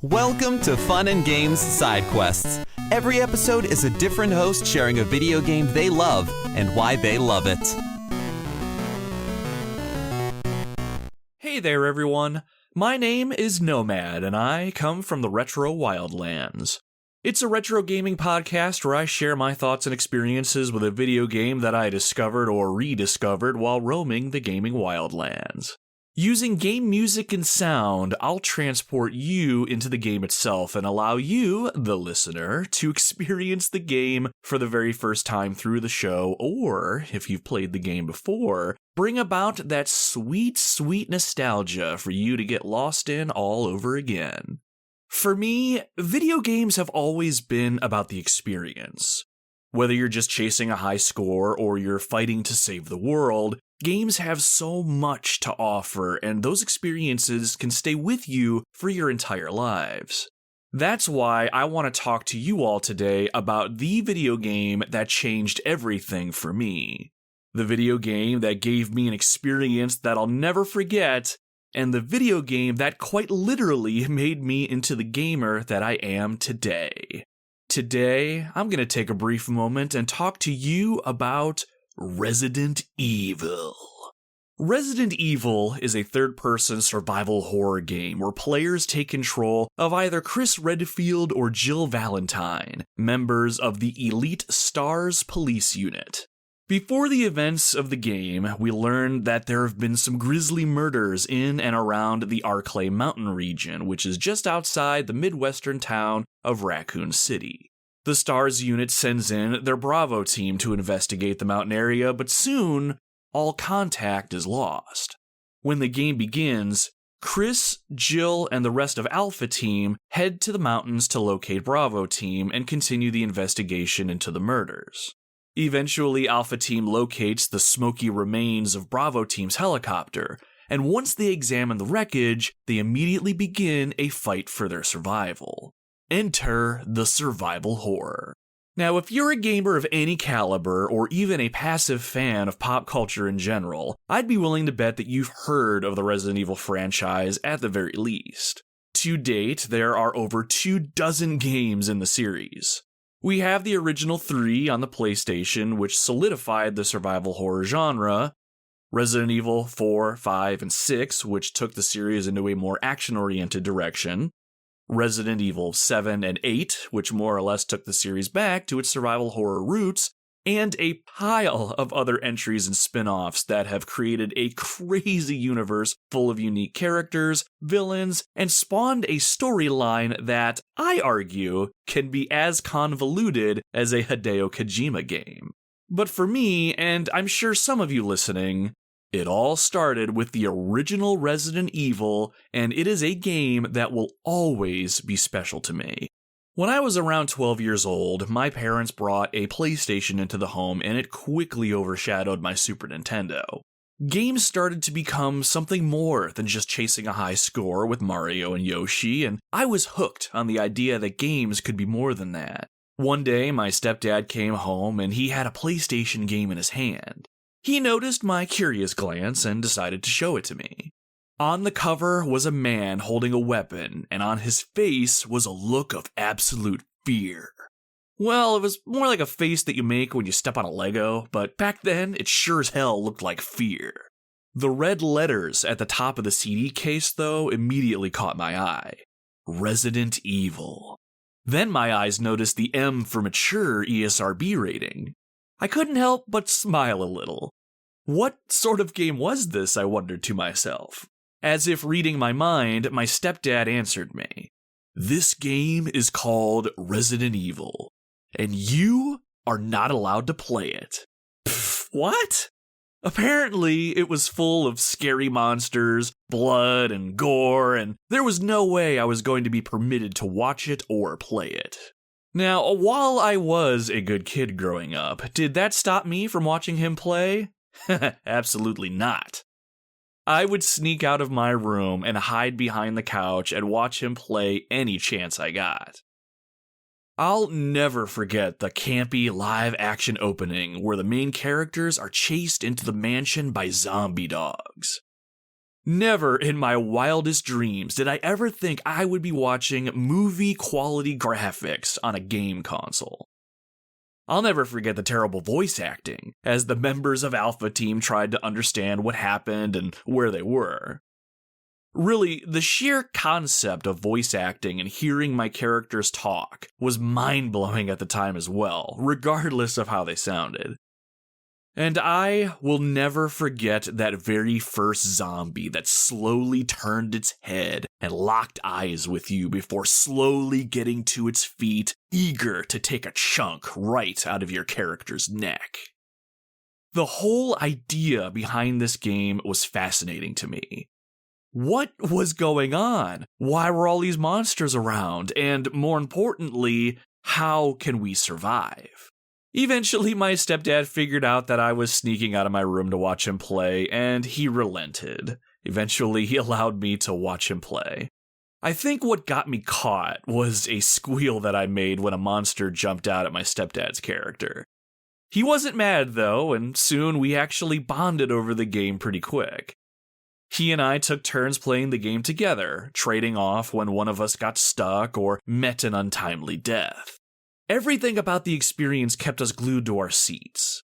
Welcome to Fun and Games Side Quests. Every episode is a different host sharing a video game they love and why they love it. Hey there, everyone. My name is Nomad, and I come from the retro wildlands. It's a retro gaming podcast where I share my thoughts and experiences with a video game that I discovered or rediscovered while roaming the gaming wildlands. Using game music and sound, I'll transport you into the game itself and allow you, the listener, to experience the game for the very first time through the show, or, if you've played the game before, bring about that sweet, sweet nostalgia for you to get lost in all over again. For me, video games have always been about the experience. Whether you're just chasing a high score or you're fighting to save the world, games have so much to offer, and those experiences can stay with you for your entire lives. That's why I want to talk to you all today about the video game that changed everything for me. The video game that gave me an experience that I'll never forget, and the video game that quite literally made me into the gamer that I am today. Today, I'm going to take a brief moment and talk to you about Resident Evil. Resident Evil is a third-person survival horror game where players take control of either Chris Redfield or Jill Valentine, members of the elite S.T.A.R.S police unit. Before the events of the game, we learned that there have been some grisly murders in and around the Arklay Mountain region, which is just outside the midwestern town of Raccoon City. The S.T.A.R.S unit sends in their Bravo team to investigate the mountain area, but soon, all contact is lost. When the game begins, Chris, Jill, and the rest of Alpha Team head to the mountains to locate Bravo Team and continue the investigation into the murders. Eventually, Alpha Team locates the smoky remains of Bravo Team's helicopter, and once they examine the wreckage, they immediately begin a fight for their survival. Enter the survival horror. Now, if you're a gamer of any caliber, or even a passive fan of pop culture in general, I'd be willing to bet that you've heard of the Resident Evil franchise at the very least. To date, there are over 24 games in the series. We have the original 3 on the PlayStation, which solidified the survival horror genre, Resident Evil 4, 5, and 6, which took the series into a more action-oriented direction, Resident Evil 7 and 8, which more or less took the series back to its survival horror roots, and a pile of other entries and spin-offs that have created a crazy universe full of unique characters, villains, and spawned a storyline that, I argue, can be as convoluted as a Hideo Kojima game. But for me, and I'm sure some of you listening, it all started with the original Resident Evil, and it is a game that will always be special to me. When I was around 12 years old, my parents brought a PlayStation into the home, and it quickly overshadowed my Super Nintendo. Games started to become something more than just chasing a high score with Mario and Yoshi, and I was hooked on the idea that games could be more than that. One day, my stepdad came home, and he had a PlayStation game in his hand. He noticed my curious glance and decided to show it to me. On the cover was a man holding a weapon, and on his face was a look of absolute fear. Well, it was more like a face that you make when you step on a Lego, but back then, it sure as hell looked like fear. The red letters at the top of the CD case, though, immediately caught my eye. Resident Evil. Then my eyes noticed the M for mature ESRB rating. I couldn't help but smile a little. What sort of game was this, I wondered to myself. As if reading my mind, my stepdad answered me. This game is called Resident Evil, and you are not allowed to play it. Pfft, what? Apparently, it was full of scary monsters, blood, and gore, and there was no way I was going to be permitted to watch it or play it. Now, while I was a good kid growing up, did that stop me from watching him play? Absolutely not. I would sneak out of my room and hide behind the couch and watch him play any chance I got. I'll never forget the campy live-action opening where the main characters are chased into the mansion by zombie dogs. Never in my wildest dreams did I ever think I would be watching movie-quality graphics on a game console. I'll never forget the terrible voice acting, as the members of Alpha Team tried to understand what happened and where they were. Really, the sheer concept of voice acting and hearing my characters talk was mind-blowing at the time as well, regardless of how they sounded. And I will never forget that very first zombie that slowly turned its head and locked eyes with you before slowly getting to its feet, eager to take a chunk right out of your character's neck. The whole idea behind this game was fascinating to me. What was going on? Why were all these monsters around? And more importantly, how can we survive? Eventually, my stepdad figured out that I was sneaking out of my room to watch him play, and he relented. Eventually, he allowed me to watch him play. I think what got me caught was a squeal that I made when a monster jumped out at my stepdad's character. He wasn't mad, though, and soon we actually bonded over the game pretty quick. He and I took turns playing the game together, trading off when one of us got stuck or met an untimely death. Everything about the experience kept us glued to our seats.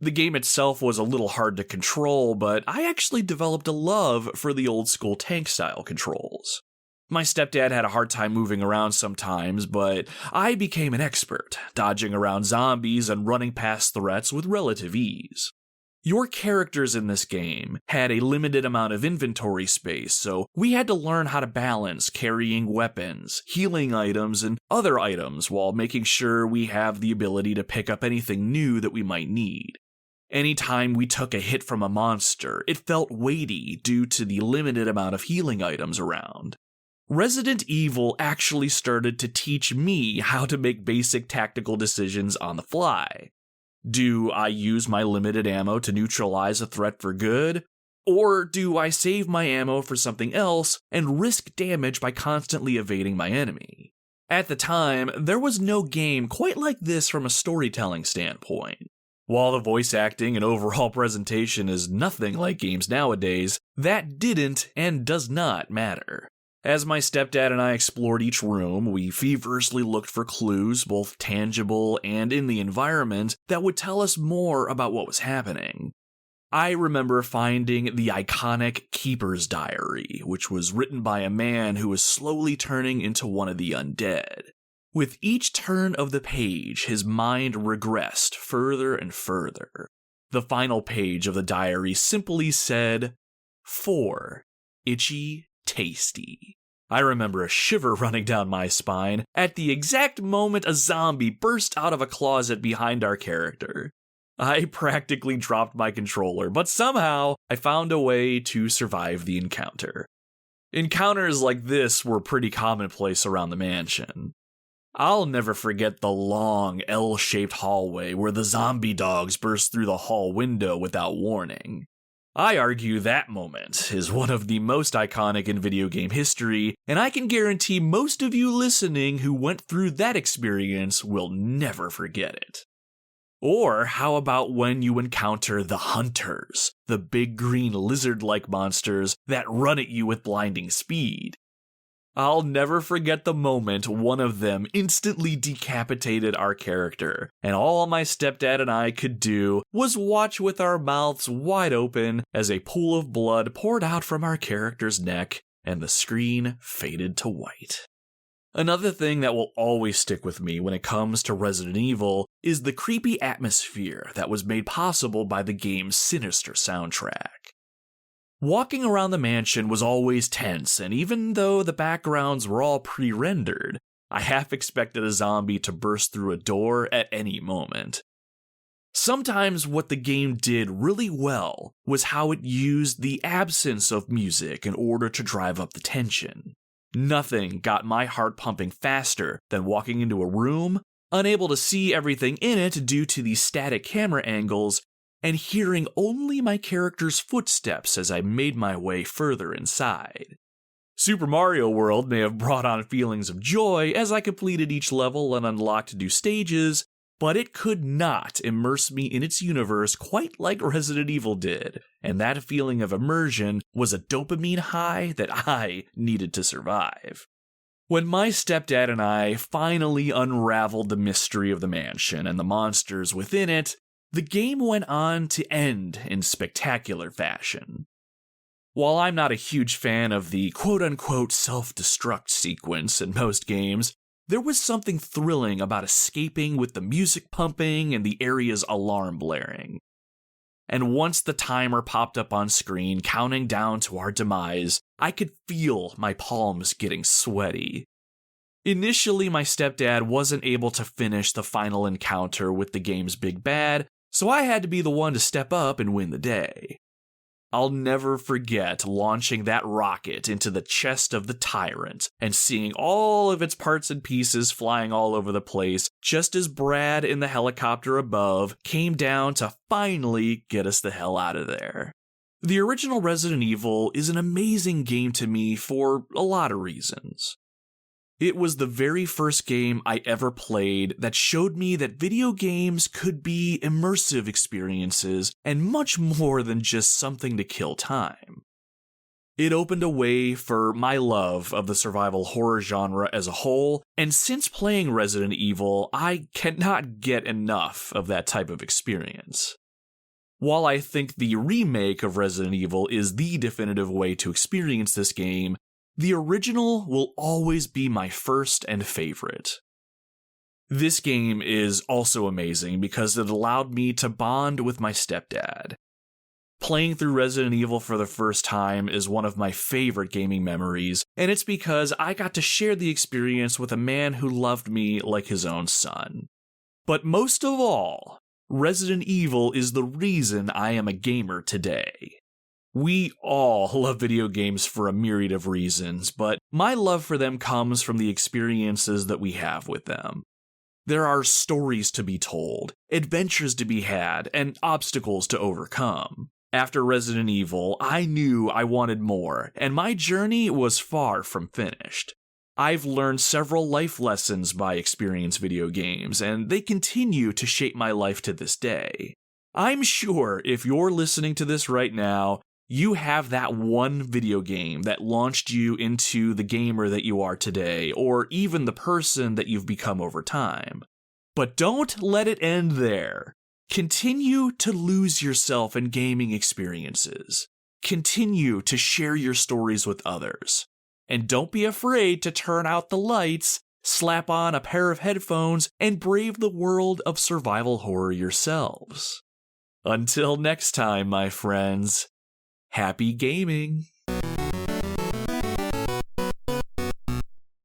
The game itself was a little hard to control, but I actually developed a love for the old school tank-style controls. My stepdad had a hard time moving around sometimes, but I became an expert, dodging around zombies and running past threats with relative ease. Your characters in this game had a limited amount of inventory space, so we had to learn how to balance carrying weapons, healing items, and other items while making sure we have the ability to pick up anything new that we might need. Anytime we took a hit from a monster, it felt weighty due to the limited amount of healing items around. Resident Evil actually started to teach me how to make basic tactical decisions on the fly. Do I use my limited ammo to neutralize a threat for good? Or do I save my ammo for something else and risk damage by constantly evading my enemy? At the time, there was no game quite like this from a storytelling standpoint. While the voice acting and overall presentation is nothing like games nowadays, that didn't and does not matter. As my stepdad and I explored each room, we feverishly looked for clues, both tangible and in the environment, that would tell us more about what was happening. I remember finding the iconic Keeper's Diary, which was written by a man who was slowly turning into one of the undead. With each turn of the page, his mind regressed further and further. The final page of the diary simply said, "For itchy tasty." I remember a shiver running down my spine at the exact moment a zombie burst out of a closet behind our character. I practically dropped my controller, but somehow I found a way to survive the encounter. Encounters like this were pretty commonplace around the mansion. I'll never forget the long L-shaped hallway where the zombie dogs burst through the hall window without warning. I argue that moment is one of the most iconic in video game history, and I can guarantee most of you listening who went through that experience will never forget it. Or how about when you encounter the Hunters, the big green lizard-like monsters that run at you with blinding speed? I'll never forget the moment one of them instantly decapitated our character, and all my stepdad and I could do was watch with our mouths wide open as a pool of blood poured out from our character's neck and the screen faded to white. Another thing that will always stick with me when it comes to Resident Evil is the creepy atmosphere that was made possible by the game's sinister soundtrack. Walking around the mansion was always tense, and even though the backgrounds were all pre-rendered, I half expected a zombie to burst through a door at any moment. Sometimes what the game did really well was how it used the absence of music in order to drive up the tension. Nothing got my heart pumping faster than walking into a room, unable to see everything in it due to the static camera angles, and hearing only my character's footsteps as I made my way further inside. Super Mario World may have brought on feelings of joy as I completed each level and unlocked new stages, but it could not immerse me in its universe quite like Resident Evil did, and that feeling of immersion was a dopamine high that I needed to survive. When my stepdad and I finally unraveled the mystery of the mansion and the monsters within it, the game went on to end in spectacular fashion. While I'm not a huge fan of the quote-unquote self-destruct sequence in most games, there was something thrilling about escaping with the music pumping and the area's alarm blaring. And once the timer popped up on screen, counting down to our demise, I could feel my palms getting sweaty. Initially, my stepdad wasn't able to finish the final encounter with the game's big bad, so I had to be the one to step up and win the day. I'll never forget launching that rocket into the chest of the tyrant and seeing all of its parts and pieces flying all over the place just as Brad in the helicopter above came down to finally get us the hell out of there. The original Resident Evil is an amazing game to me for a lot of reasons. It was the very first game I ever played that showed me that video games could be immersive experiences and much more than just something to kill time. It opened a way for my love of the survival horror genre as a whole, and since playing Resident Evil, I cannot get enough of that type of experience. While I think the remake of Resident Evil is the definitive way to experience this game, the original will always be my first and favorite. This game is also amazing because it allowed me to bond with my stepdad. Playing through Resident Evil for the first time is one of my favorite gaming memories, and it's because I got to share the experience with a man who loved me like his own son. But most of all, Resident Evil is the reason I am a gamer today. We all love video games for a myriad of reasons, but my love for them comes from the experiences that we have with them. There are stories to be told, adventures to be had, and obstacles to overcome. After Resident Evil, I knew I wanted more, and my journey was far from finished. I've learned several life lessons by experience video games, and they continue to shape my life to this day. I'm sure if you're listening to this right now, you have that one video game that launched you into the gamer that you are today, or even the person that you've become over time. But don't let it end there. Continue to lose yourself in gaming experiences. Continue to share your stories with others. And don't be afraid to turn out the lights, slap on a pair of headphones, and brave the world of survival horror yourselves. Until next time, my friends. Happy gaming!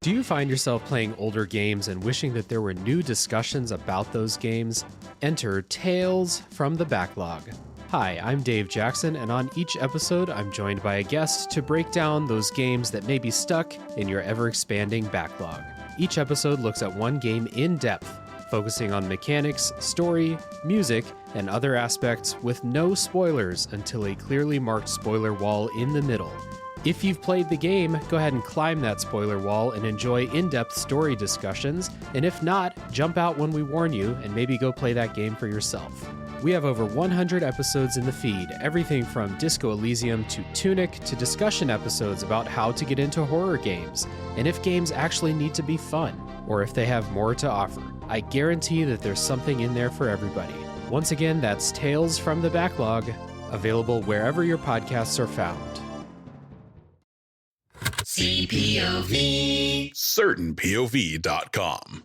Do you find yourself playing older games and wishing that there were new discussions about those games? Enter Tales from the Backlog. Hi, I'm Dave Jackson, and on each episode, I'm joined by a guest to break down those games that may be stuck in your ever-expanding backlog. Each episode looks at one game in depth, focusing on mechanics, story, music, and other aspects with no spoilers until a clearly marked spoiler wall in the middle. If you've played the game, go ahead and climb that spoiler wall and enjoy in-depth story discussions, and if not, jump out when we warn you and maybe go play that game for yourself. We have over 100 episodes in the feed, everything from Disco Elysium to Tunic to discussion episodes about how to get into horror games, and if games actually need to be fun, or if they have more to offer. I guarantee that there's something in there for everybody. Once again, that's Tales from the Backlog, available wherever your podcasts are found. CPOV. CertainPOV.com.